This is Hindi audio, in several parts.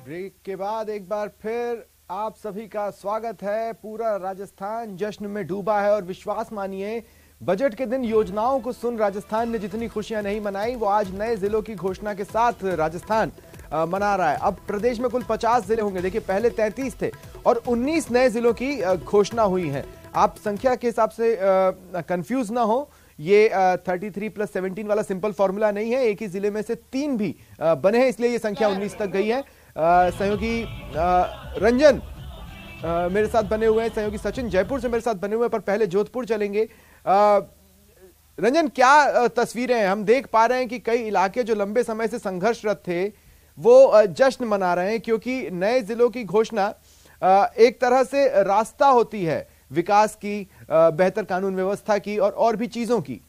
ब्रेक के बाद एक बार फिर आप सभी का स्वागत है। पूरा राजस्थान जश्न में डूबा है और विश्वास मानिए, बजट के दिन योजनाओं को सुन राजस्थान ने जितनी खुशियां नहीं मनाई, वो आज नए जिलों की घोषणा के साथ राजस्थान मना रहा है। अब प्रदेश में कुल 50 जिले होंगे। देखिए, पहले 33 थे और 19 नए जिलों की घोषणा हुई है। आप संख्या के हिसाब से कंफ्यूज ना हो, ये 33 + 17 वाला सिंपल फॉर्मूला नहीं है। एक ही जिले में से 3 भी बने हैं, इसलिए ये संख्या 19 तक गई है। सहयोगी रंजन मेरे साथ बने हुए हैं, सहयोगी सचिन जयपुर से मेरे साथ बने हुए हैं, पर पहले जोधपुर चलेंगे। रंजन, क्या तस्वीरें हैं? हम देख पा रहे हैं कि कई इलाके जो लंबे समय से संघर्षरत थे वो जश्न मना रहे हैं, क्योंकि नए जिलों की घोषणा एक तरह से रास्ता होती है विकास की, बेहतर कानून व्यवस्था की और भी चीजों की।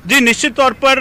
जी, निश्चित तौर पर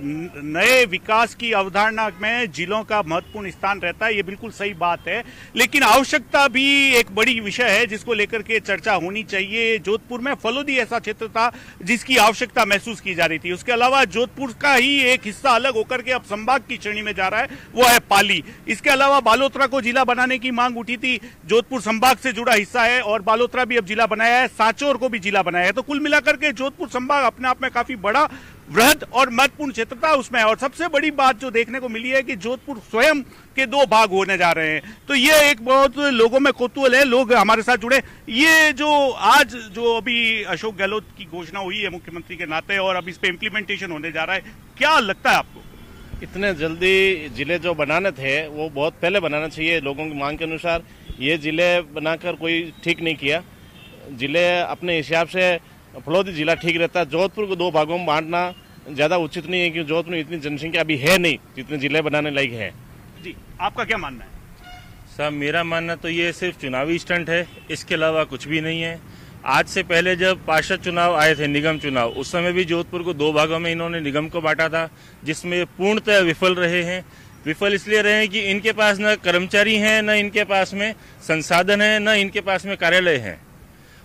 नए विकास की अवधारणा में जिलों का महत्वपूर्ण स्थान रहता है, ये बिल्कुल सही बात है। लेकिन आवश्यकता भी एक बड़ी विषय है जिसको लेकर के चर्चा होनी चाहिए। जोधपुर में फलोदी ऐसा क्षेत्र था जिसकी आवश्यकता महसूस की जा रही थी। उसके अलावा जोधपुर का ही एक हिस्सा अलग होकर के अब संभाग की श्रेणी में जा रहा है, वो है पाली। इसके अलावा बालोतरा को जिला बनाने की मांग उठी थी, जोधपुर संभाग से जुड़ा हिस्सा है, और बालोतरा भी अब जिला बनाया है, सांचौर को भी जिला बनाया है। तो कुल मिलाकर के जोधपुर संभाग अपने आप में काफी बड़ा, वृहद और महत्वपूर्ण क्षेत्र था उसमें। और सबसे बड़ी बात जो देखने को मिली है कि जोधपुर स्वयं के 2 भाग होने जा रहे हैं। तो ये एक बहुत लोगों में कौतूहल है, लोग हमारे साथ जुड़े। ये जो आज जो अभी अशोक गहलोत की घोषणा हुई है मुख्यमंत्री के नाते, और अब इस पे इम्प्लीमेंटेशन होने जा रहा है, क्या लगता है आपको? इतने जल्दी जिले जो बनाने थे वो बहुत पहले बनाना चाहिए। लोगों की मांग के अनुसार ये जिले बनाकर कोई ठीक नहीं किया। जिले अपने हिसाब से फलोदी जिला ठीक रहता है। जोधपुर को 2 भागों में बांटना ज्यादा उचित नहीं है, क्योंकि जोधपुर में इतनी जनसंख्या अभी है नहीं जितने जिले बनाने लायक है। जी, आपका क्या मानना है? साहब, मेरा मानना तो ये सिर्फ चुनावी स्टंट है, इसके अलावा कुछ भी नहीं है। आज से पहले जब पार्षद चुनाव आए थे, निगम चुनाव, उस समय भी जोधपुर को 2 भागों में इन्होंने निगम को बांटा था, जिसमें पूर्णतः विफल रहे हैं। विफल इसलिए रहे हैं कि इनके पास न कर्मचारी हैं, न इनके पास में संसाधन है, न इनके पास में कार्यालय है।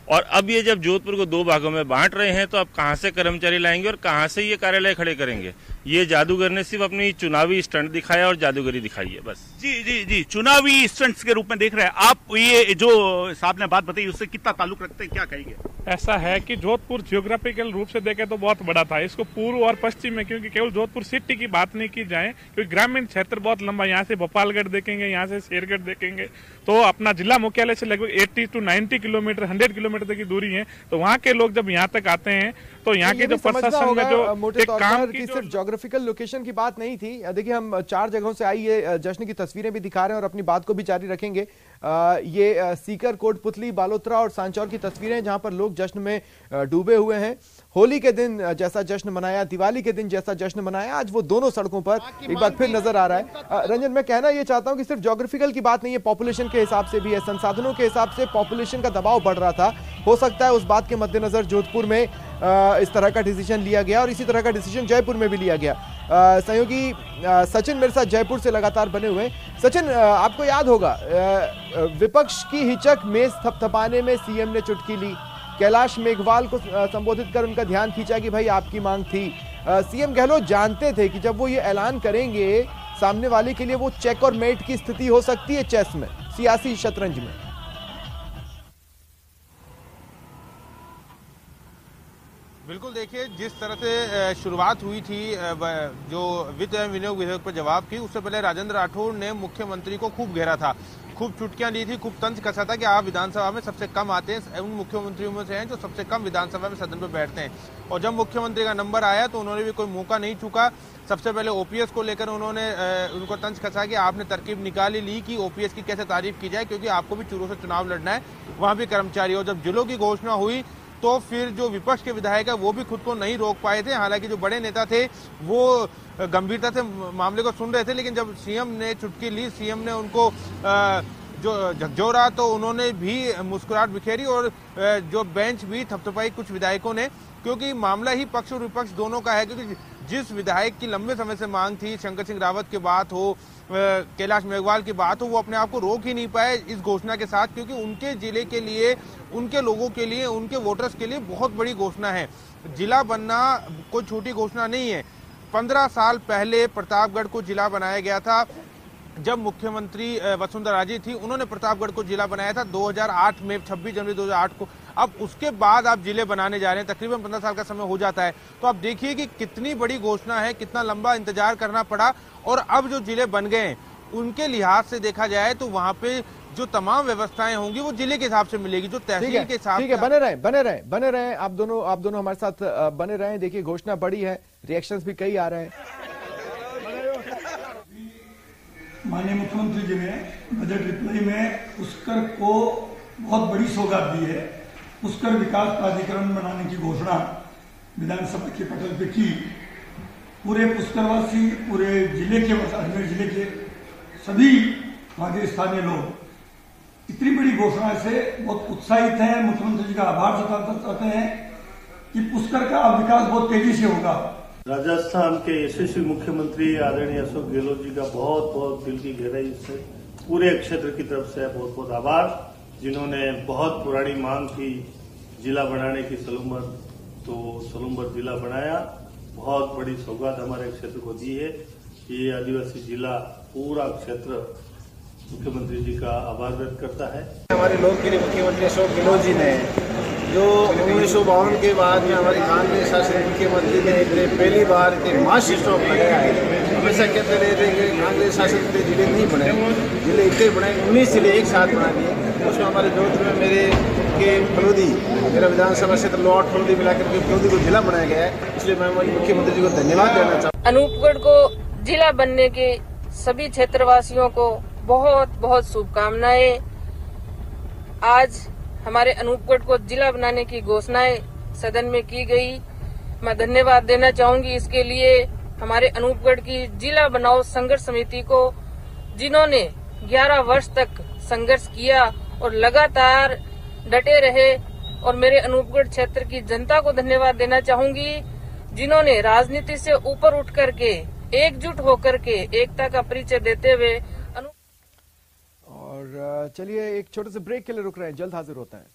और अब ये जब जोधपुर को 2 भागों में बांट रहे हैं, तो अब कहां से कर्मचारी लाएंगे और कहां से ये कार्यालय खड़े करेंगे? ये जादूगर ने सिर्फ अपनी चुनावी स्टंट दिखाया और जादूगरी दिखाई है, बस। जी, चुनावी स्टंट्स के रूप में देख रहे हैं आप। ये जो साहब ने बात बताई उससे कितना ताल्लुक रखते हैं, क्या कहेंगे? ऐसा है कि जोधपुर जियोग्राफिकल रूप से देखें तो बहुत बड़ा था। इसको पूर्व और पश्चिम में, क्योंकि केवल जोधपुर सिटी की बात नहीं की जाए, क्योंकि ग्रामीण क्षेत्र बहुत लंबा, यहाँ से भोपालगढ़ देखेंगे, यहाँ से शेरगढ़ देखेंगे, तो अपना जिला मुख्यालय से लगभग 80 to 90 किलोमीटर, 100 किलोमीटर तक की दूरी है। तो वहाँ के लोग जब यहाँ तक आते हैं तो यहाँ के जो प्रशासन में जो मोटे तौर पर कि सिर्फ ज्योग्राफिकल लोकेशन की बात नहीं थी। देखिए, हम 4 जगहों से आई ये जश्न की तस्वीरें भी दिखा रहे हैं और अपनी बात को भी जारी रखेंगे। ये सीकर, कोटपुतली, बालोतरा और सांचौर की तस्वीरें, जहां पर लोग जश्न में डूबे हुए हैं। होली के दिन जैसा जश्न मनाया, दिवाली के दिन जैसा जश्न मनाया, आज वो दोनों सड़कों पर एक बार फिर नजर आ रहा है। रंजन, मैं कहना ये चाहता हूं कि सिर्फ ज्योग्राफिकल की बात नहीं है, पॉपुलेशन के हिसाब से भी है, संसाधनों के हिसाब से पॉपुलेशन का दबाव बढ़ रहा था। हो सकता है उस बात के मद्देनजर जोधपुर में इस तरह का डिसीजन लिया गया और इसी तरह का डिसीजन जयपुर में भी लिया गया। सहयोगी सचिन मेरे साथ जयपुर से लगातार बने हुए। सचिन, आपको याद होगा विपक्ष की हिचक मेज थपथपाने में सीएम ने चुटकी ली, कैलाश मेघवाल को संबोधित कर उनका ध्यान खींचा कि भाई आपकी मांग थी। सीएम गहलोत जानते थे कि जब वो ये ऐलान करेंगे, सामने वाले के लिए वो चेक और मेट की स्थिति हो सकती है चेस में, सियासी शतरंज में। बिल्कुल, देखिए जिस तरह से शुरुआत हुई थी जो वित्त एवं विनियोग विधेयक पर जवाब की, उससे पहले राजेंद्र राठौड़ ने मुख्यमंत्री को खूब घेरा था, खूब चुटकियां ली थी, खूब तंज कसा था कि आप विधानसभा में सबसे कम आते हैं, उन मुख्यमंत्रियों में से हैं जो सबसे कम विधानसभा में सदन में बैठते हैं। और जब मुख्यमंत्री का नंबर आया तो उन्होंने भी कोई मौका नहीं चूका। सबसे पहले ओपीएस को लेकर उन्होंने उनको तंज कसा कि आपने तरकीब निकाल ही ली कि ओपीएस की कैसे तारीफ की जाए, क्योंकि आपको भी चूरों से चुनाव लड़ना है, वहां भी कर्मचारी। और जब जिलों की घोषणा हुई तो फिर जो विपक्ष के विधायक है वो भी खुद को नहीं रोक पाए थे। हालांकि जो बड़े नेता थे वो गंभीरता से मामले को सुन रहे थे, लेकिन जब सीएम ने चुटकी ली, सीएम ने उनको जो झकझोरा, तो उन्होंने भी मुस्कुराहट बिखेरी और जो बेंच भी थपथपाई कुछ विधायकों ने, क्योंकि मामला ही पक्ष और विपक्ष दोनों का है। क्योंकि जिस विधायक की लंबे समय से मांग थी, शंकर सिंह रावत की बात हो, कैलाश मेघवाल की बात हो, वो अपने आप को रोक ही नहीं पाए इस घोषणा के साथ, क्योंकि उनके जिले के लिए, उनके लोगों के लिए, उनके वोटर्स के लिए बहुत बड़ी घोषणा है। जिला बनना कोई छोटी घोषणा नहीं है। 15 साल पहले प्रतापगढ़ को जिला बनाया गया था। जब मुख्यमंत्री वसुंधरा राजे थी, उन्होंने प्रतापगढ़ को जिला बनाया था 2008 में, 26 जनवरी 2008 को। अब उसके बाद आप जिले बनाने जा रहे हैं, तकरीबन 15 साल का समय हो जाता है। तो आप देखिए कि कितनी बड़ी घोषणा है, कितना लंबा इंतजार करना पड़ा। और अब जो जिले बन गए हैं उनके लिहाज से देखा जाए तो वहां पे जो तमाम व्यवस्थाएं होंगी वो जिले के हिसाब से मिलेगी, जो तहसील के हिसाब से। ठीक है, बने रहे आप दोनों हमारे साथ बने रहे। देखिए घोषणा बड़ी है, रिएक्शंस भी कई आ रहे हैं। माननीय मुख्यमंत्री जी ने बजट रिप्लाई में पुष्कर को बहुत बड़ी सौगात दी है। पुष्कर विकास प्राधिकरण बनाने की घोषणा विधानसभा के पटल पे की। पूरे पुष्करवासी, पूरे जिले के, अजमेर जिले के सभी वहां के स्थानीय लोग इतनी बड़ी घोषणा से बहुत उत्साहित हैं। मुख्यमंत्री जी का आभार जताना चाहते हैं कि पुष्कर का विकास बहुत तेजी से होगा। राजस्थान के यशस्वी मुख्यमंत्री आदरणीय अशोक गहलोत जी का बहुत बहुत दिल की गहराई से पूरे क्षेत्र की तरफ से बहुत बहुत आभार, जिन्होंने बहुत पुरानी मांग की जिला बनाने की सलूम्बर, तो सलूम्बर जिला बनाया। बहुत बड़ी सौगात हमारे क्षेत्र को दी है। ये आदिवासी जिला पूरा क्षेत्र मुख्यमंत्री जी का आभार व्यक्त करता है। हमारे लोकप्रिय मुख्यमंत्री अशोक गहलोत जी ने जो 1952 के बाद में हमारी कांग्रेस शासित मुख्यमंत्री ने पहली बार एक मास स्टॉप लगाया है। हमेशा कहते रहे थे कि कांग्रेस शासित जिले नहीं बने, जिले इतने बने, 19 जिले एक साथ बना दिए। उसमें हमारे जोधपुर में मेरे के फलोदी, मेरा विधानसभा क्षेत्र लोअर फलोदी मिलाकर के फलोदी को जिला बनाया गया है। इसलिए मैं हमारे मुख्यमंत्री जी को धन्यवाद देना चाहता हूँ। अनूपगढ़ को जिला बनने के सभी क्षेत्रवासियों को बहुत बहुत शुभकामनाएं। आज हमारे अनूपगढ़ को जिला बनाने की घोषणाएं सदन में की गई। मैं धन्यवाद देना चाहूंगी इसके लिए हमारे अनूपगढ़ की जिला बनाओ संघर्ष समिति को, जिन्होंने 11 वर्ष तक संघर्ष किया और लगातार डटे रहे। और मेरे अनूपगढ़ क्षेत्र की जनता को धन्यवाद देना चाहूंगी, जिन्होंने राजनीति से ऊपर उठ करके एकजुट होकर के एकता का परिचय देते हुए। और चलिए एक छोटे से ब्रेक के लिए रुक रहे हैं, जल्द हाजिर होते हैं।